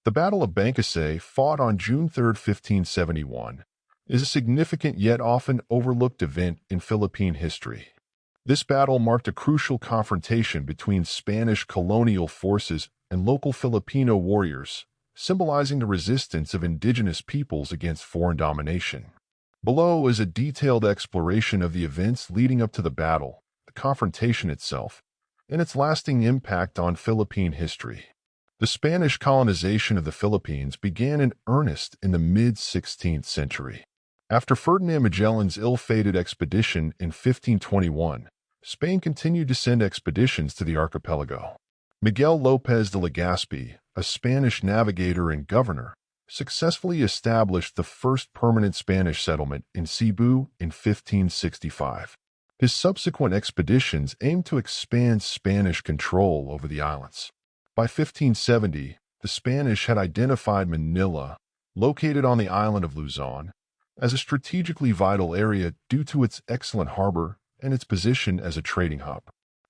The Battle of BANGKUSAY, fought on June 3, 1571, is a significant yet often overlooked event in Philippine history. This battle marked a crucial confrontation between Spanish colonial forces and local Filipino warriors, symbolizing the resistance of indigenous peoples against foreign domination. Below is a detailed exploration of the events leading up to the battle, the confrontation itself, and its lasting impact on Philippine history. The Spanish colonization of the Philippines began in earnest in the mid-16th century. After Ferdinand Magellan's ill-fated expedition in 1521, Spain continued to send expeditions to the archipelago. Miguel López de Legazpi, a Spanish navigator and governor, successfully established the first permanent Spanish settlement in Cebu in 1565. His subsequent expeditions aimed to expand Spanish control over the islands. By 1570, the Spanish had identified Manila, located on the island of Luzon, as a strategically vital area due to its excellent harbor and its position as a trading hub.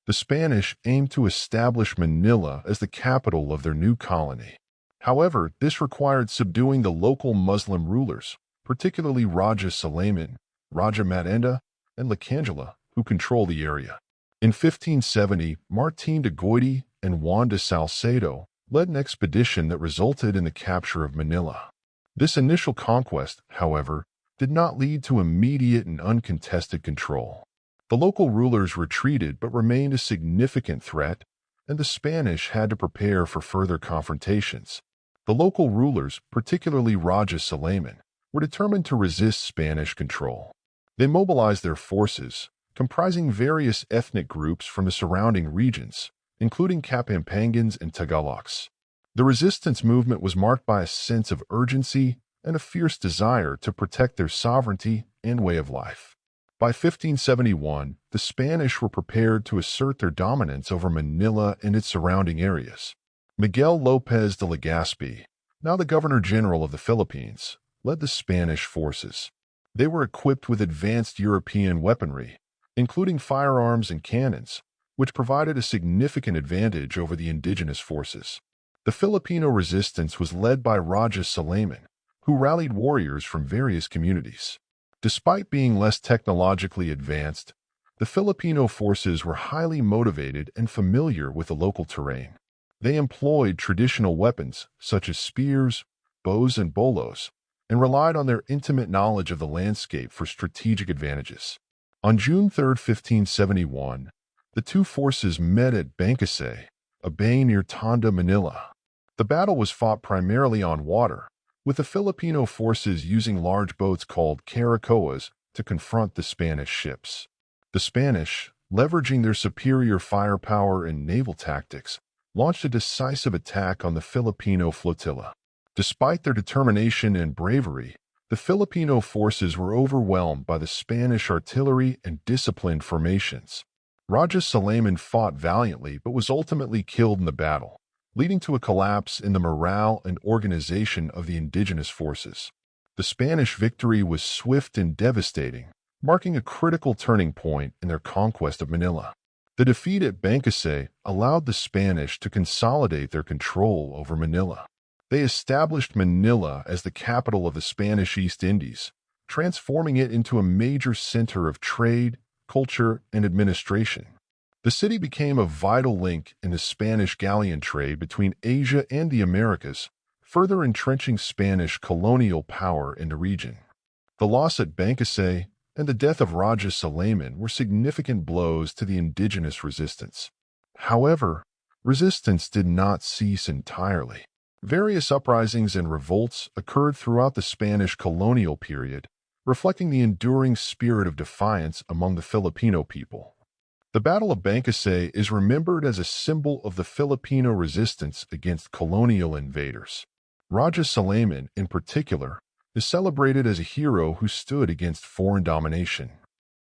The Spanish aimed to establish Manila as the capital of their new colony. However, this required subduing the local Muslim rulers, particularly Raja Suleiman, Raja Matenda, and Lakangela, who controlled the area. In 1570, Martín de Goiti and Juan de Salcedo led an expedition that resulted in the capture of Manila. This initial conquest, however, did not lead to immediate and uncontested control. The local rulers retreated but remained a significant threat, and the Spanish had to prepare for further confrontations. The local rulers, particularly Raja Suleiman, were determined to resist Spanish control. They mobilized their forces, comprising various ethnic groups from the surrounding regions, including Kapampangans and Tagalogs. The resistance movement was marked by a sense of urgency and a fierce desire to protect their sovereignty and way of life. By 1571, the Spanish were prepared to assert their dominance over Manila and its surrounding areas. Miguel López de Legazpi, now the Governor-General of the Philippines, led the Spanish forces. They were equipped with advanced European weaponry, including firearms and cannons, which provided a significant advantage over the indigenous forces. The Filipino resistance was led by Raja Suleiman, who rallied warriors from various communities. Despite being less technologically advanced, the Filipino forces were highly motivated and familiar with the local terrain. They employed traditional weapons such as spears, bows, and bolos, and relied on their intimate knowledge of the landscape for strategic advantages. On June 3, 1571, the two forces met at BANGKUSAY, a bay near Tondo, Manila. The battle was fought primarily on water, with the Filipino forces using large boats called caracoas to confront the Spanish ships. The Spanish, leveraging their superior firepower and naval tactics, launched a decisive attack on the Filipino flotilla. Despite their determination and bravery, the Filipino forces were overwhelmed by the Spanish artillery and disciplined formations. Raja Suleiman fought valiantly but was ultimately killed in the battle, leading to a collapse in the morale and organization of the indigenous forces. The Spanish victory was swift and devastating, marking a critical turning point in their conquest of Manila. The defeat at BANGKUSAY allowed the Spanish to consolidate their control over Manila. They established Manila as the capital of the Spanish East Indies, transforming it into a major center of trade, culture, and administration. The city became a vital link in the Spanish galleon trade between Asia and the Americas, further entrenching Spanish colonial power in the region. The loss at BANGKUSAY and the death of Raja Suleiman were significant blows to the indigenous resistance. However, resistance did not cease entirely. Various uprisings and revolts occurred throughout the Spanish colonial period, reflecting the enduring spirit of defiance among the Filipino people. The Battle of BANGKUSAY is remembered as a symbol of the Filipino resistance against colonial invaders. Raja Suleiman, in particular, is celebrated as a hero who stood against foreign domination.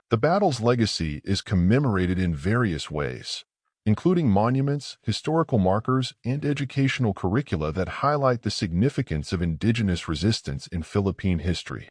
The battle's legacy is commemorated in various ways, including monuments, historical markers, and educational curricula that highlight the significance of indigenous resistance in Philippine history.